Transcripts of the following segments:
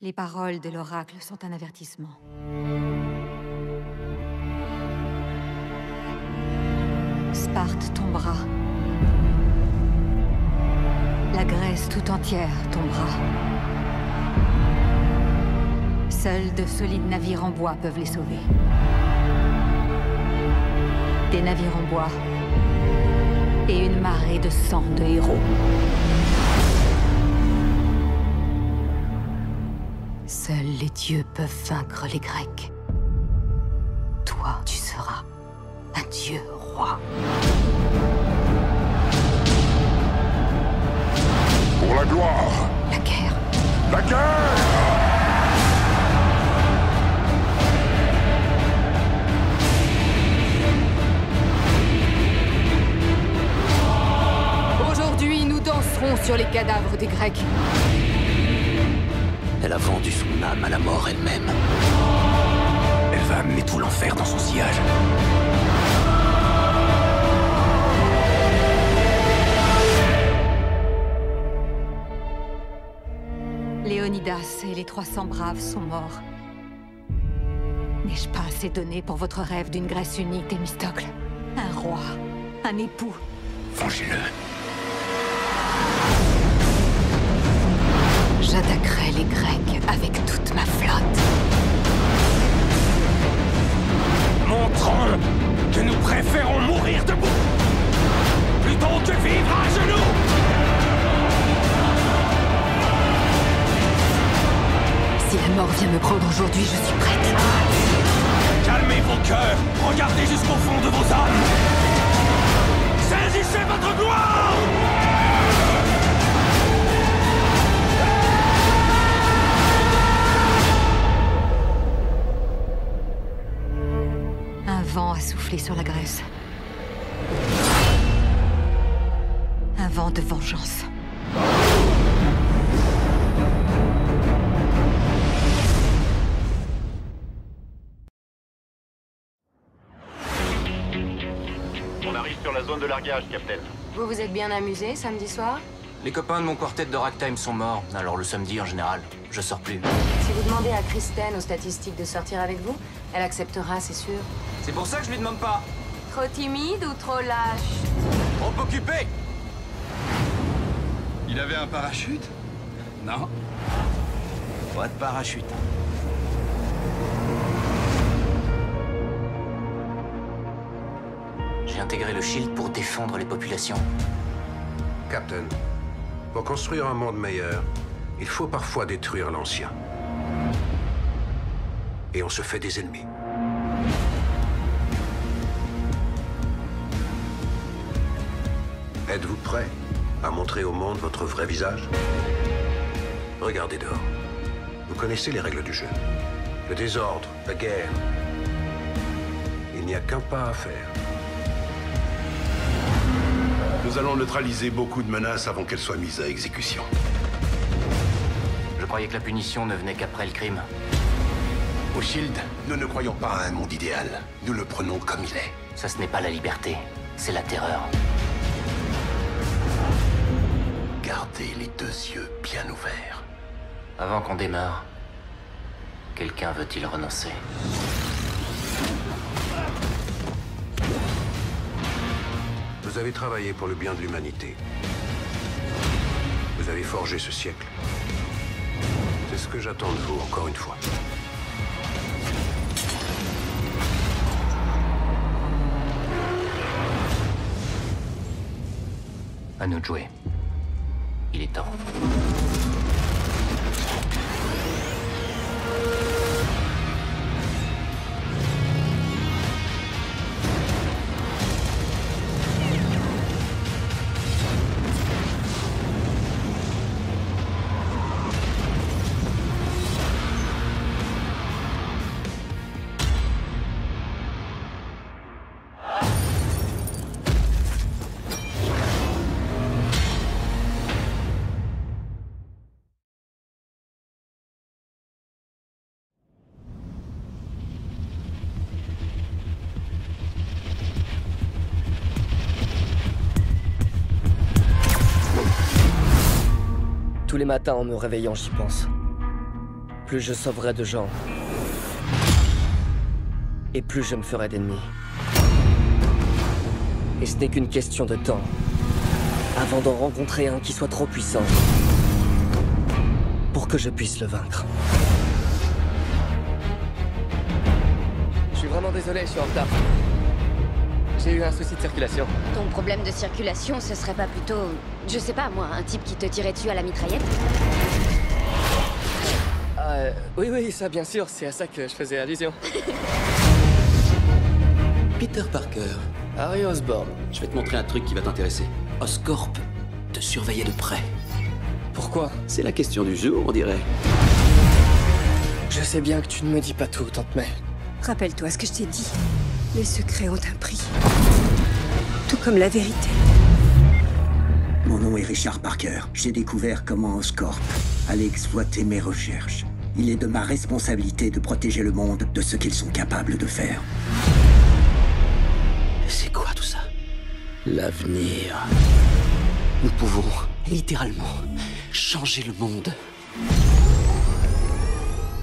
Les paroles de l'oracle sont un avertissement. Sparte tombera. La Grèce tout entière tombera. Seuls de solides navires en bois peuvent les sauver. Des navires en bois et une marée de sang de héros. Seuls les dieux peuvent vaincre les Grecs. Toi, tu seras un dieu roi. Pour la gloire! La guerre. La guerre! Aujourd'hui, nous danserons sur les cadavres des Grecs. Elle a vendu son âme à la mort elle-même. Elle va amener tout l'enfer dans son sillage. Léonidas et les 300 braves sont morts. N'ai-je pas assez donné pour votre rêve d'une Grèce unie, Thémistocle? Un roi, un époux. Vengez-le. J'attaquerai les Grecs avec toute ma flotte. Montrons que nous préférons mourir debout plutôt que vivre à genoux. Si la mort vient me prendre aujourd'hui, je suis prête. Calmez vos cœurs, regardez jusqu'au fond de vos âmes. Saisissez votre gloire! Un vent a soufflé sur la Grèce. Un vent de vengeance. On arrive sur la zone de largage, Captain. Vous vous êtes bien amusé samedi soir? Les copains de mon quartet de ragtime sont morts, alors le samedi en général, je sors plus. Si vous demandez à Kristen aux statistiques de sortir avec vous, elle acceptera, c'est sûr. C'est pour ça que je lui demande pas. Trop timide ou trop lâche? Trop occupé! Il avait un parachute? Non? Pas de parachute. J'ai intégré le Shield pour défendre les populations. Captain, pour construire un monde meilleur, il faut parfois détruire l'ancien. Et on se fait des ennemis. Êtes-vous prêt à montrer au monde votre vrai visage? Regardez dehors. Vous connaissez les règles du jeu. Le désordre, la guerre. Il n'y a qu'un pas à faire. Nous allons neutraliser beaucoup de menaces avant qu'elles soient mises à exécution. Je croyais que la punition ne venait qu'après le crime. Au Shield, nous ne croyons pas à un monde idéal. Nous le prenons comme il est. Ça, ce n'est pas la liberté, c'est la terreur. Gardez les deux yeux bien ouverts. Avant qu'on démarre, quelqu'un veut-il renoncer? Vous avez travaillé pour le bien de l'humanité. Vous avez forgé ce siècle. C'est ce que j'attends de vous, encore une fois. À nous de jouer. Il est temps. Tous les matins en me réveillant, j'y pense. plus je sauverai de gens. Et plus je me ferai d'ennemis. Et ce n'est qu'une question de temps. Avant d'en rencontrer un qui soit trop puissant. Pour que je puisse le vaincre. Je suis vraiment désolé, je suis en retard. J'ai eu un souci de circulation. Ton problème de circulation, ce serait pas plutôt... Je sais pas, moi, un type qui te tirait dessus à la mitraillette? Oui, ça, bien sûr, c'est à ça que je faisais allusion. Peter Parker, Harry Osborn. je vais te montrer un truc qui va t'intéresser. Oscorp te surveillait de près. Pourquoi? C'est la question du jour, on dirait. Je sais bien que tu ne me dis pas tout, Tante May. Rappelle-toi ce que je t'ai dit. Les secrets ont un prix. Tout comme la vérité. Mon nom est Richard Parker. J'ai découvert comment Oscorp allait exploiter mes recherches. Il est de ma responsabilité de protéger le monde de ce qu'ils sont capables de faire. C'est quoi tout ça? L'avenir. Nous pouvons littéralement changer le monde.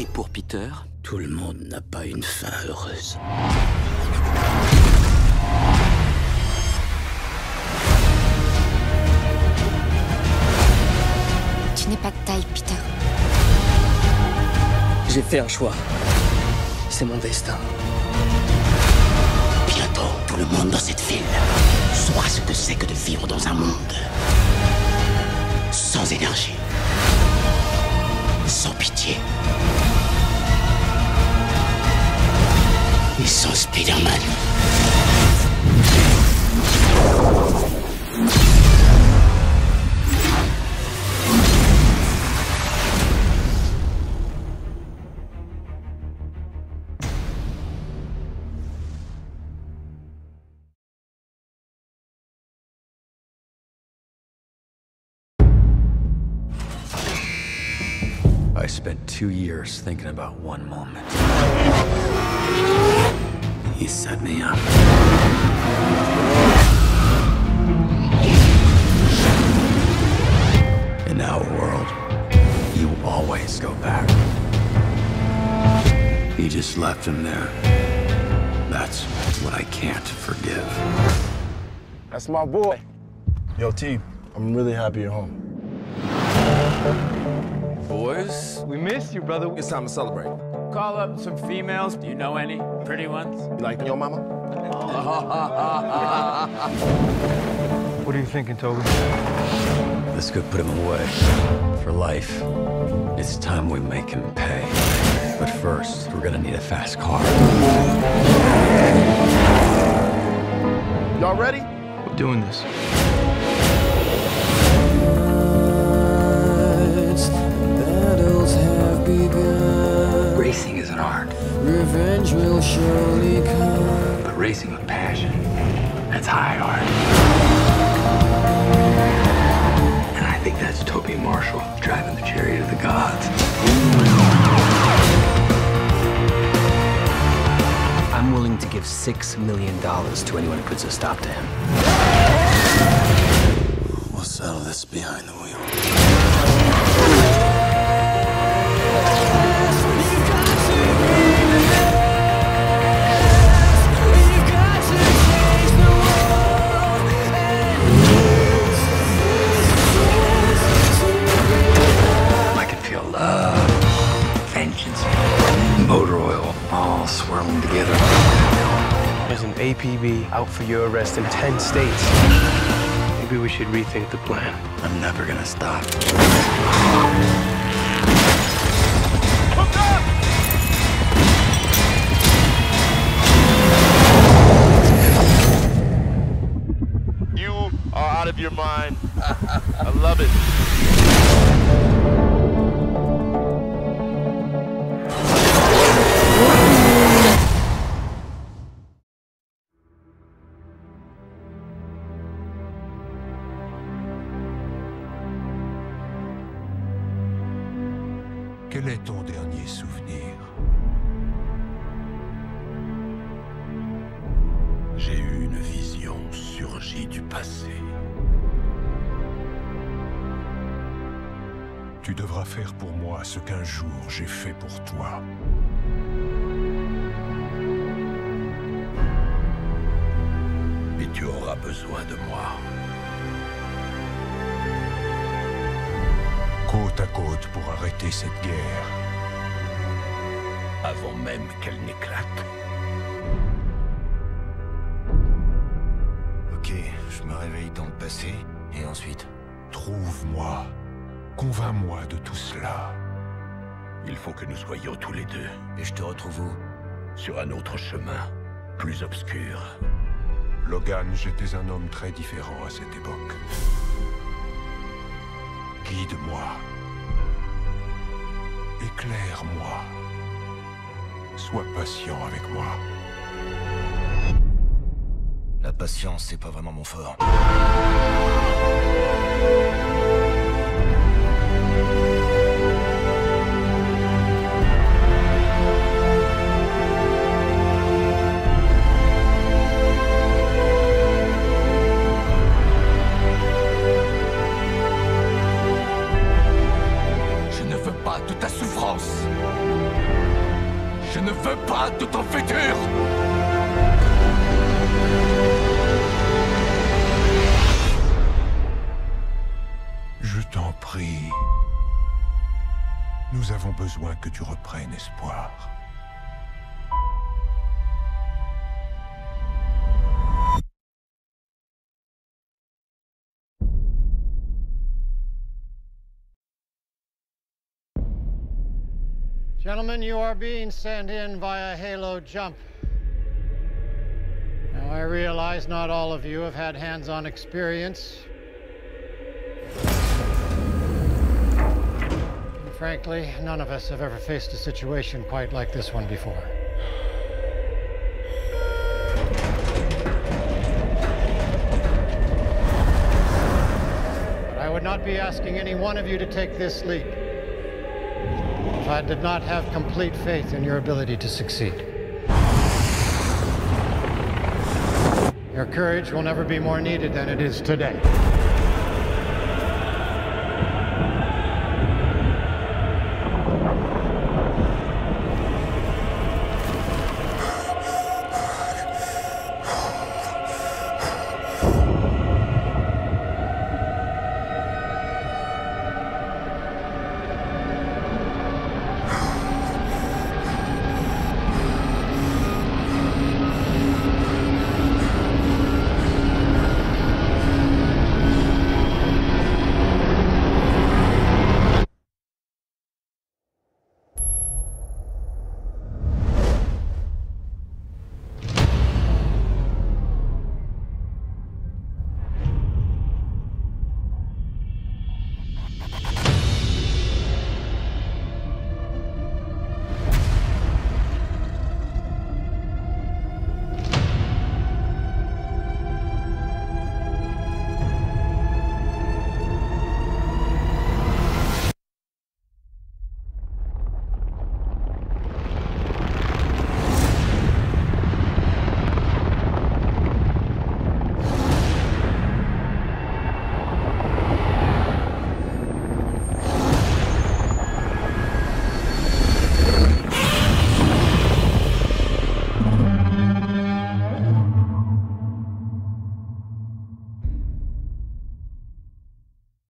Et pour Peter, tout le monde n'a pas une fin heureuse. Tu n'es pas de taille, Peter. J'ai fait un choix. C'est mon destin. Bientôt, tout le monde dans cette ville saura ce que c'est que de vivre dans un monde sans énergie, sans pitié et sans Spider-Man. I spent 2 years thinking about one moment. He set me up. In our world, you always go back. He just left him there. That's what I can't forgive. That's my boy. Yo, T, I'm really happy you're home. Boys, we missed you, brother. It's time to celebrate. Call up some females. Do you know any pretty ones? You like your mama? What are you thinking, Toby? This could put him away for life. It's time we make him pay. But first, we're gonna need a fast car. Y'all ready? We're doing this. Racing is an art. Revenge will surely come. But racing with passion, that's high art. And I think that's Toby Marshall driving the chariot of the gods. I'm willing to give $6 million to anyone who puts a stop to him. We'll settle this behind the wheel. Motor oil, all swirling together. There's an APB out for your arrest in 10 states. Maybe we should rethink the plan. I'm never gonna stop. You are out of your mind. I love it. Quel est ton dernier souvenir? J'ai eu une vision surgie du passé. Tu devras faire pour moi ce qu'un jour j'ai fait pour toi. Et tu auras besoin de moi. Côte à côte pour arrêter cette guerre. Avant même qu'elle n'éclate. Ok, je me réveille dans le passé, et ensuite? Trouve-moi. Convainc-moi de tout cela. Il faut que nous soyons tous les deux. Et je te retrouve où? Sur un autre chemin, plus obscur. Logan, j'étais un homme très différent à cette époque. Guide-moi. Éclaire-moi. Sois patient avec moi. La patience, c'est pas vraiment mon fort. Je ne veux pas de ta souffrance. Je ne veux pas de ton futur. Je t'en prie. Nous avons besoin que tu reprennes espoir. Gentlemen, you are being sent in via Halo Jump. Now, I realize not all of you have had hands-on experience. And frankly, none of us have ever faced a situation quite like this one before. But I would not be asking any one of you to take this leap if I did not have complete faith in your ability to succeed. Your courage will never be more needed than it is today.